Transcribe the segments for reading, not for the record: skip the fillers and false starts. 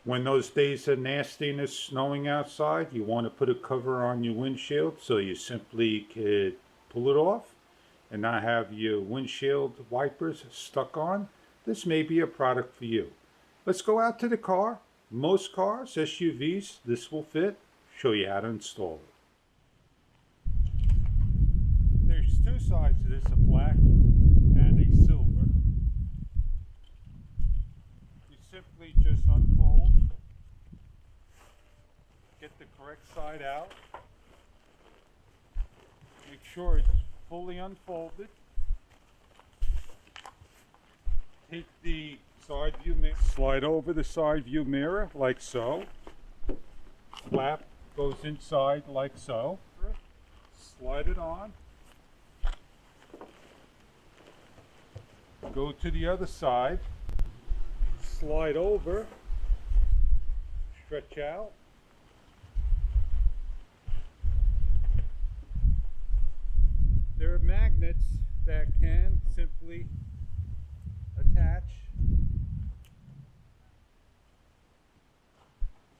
When those days are nasty and it's snowing outside, you want to put a cover on your windshield so you simply could pull it off and not have your windshield wipers stuck on. This may be a product for you. Let's go out to the car. Most cars, SUVs, this will fit. Show you how to install it. There's two sides to this, a black and a silver. You simply just unfold, get the correct side out, make sure it's fully unfolded. Take the side view mirror, slide over the side view mirror like so. Flap goes inside like so. Slide it on. Go to the other side. Slide over. Stretch out. There are magnets that can simply attach.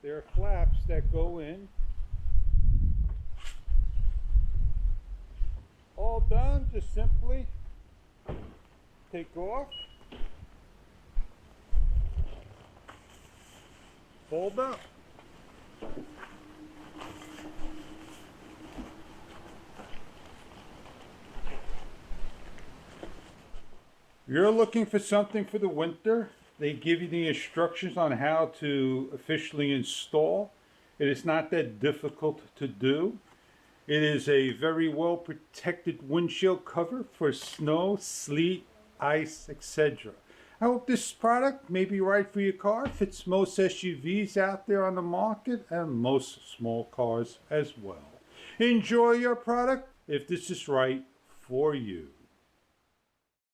There are flaps that go in. All done, just simply take off, fold up. You're looking for something for the winter. They give you the instructions on how to officially install. It is not that difficult to do. It is a very well protected windshield cover for snow, sleet, ice, etc. I hope this product may be right for your car. Fits most SUVs out there on the market and most small cars as well. Enjoy your product if this is right for you.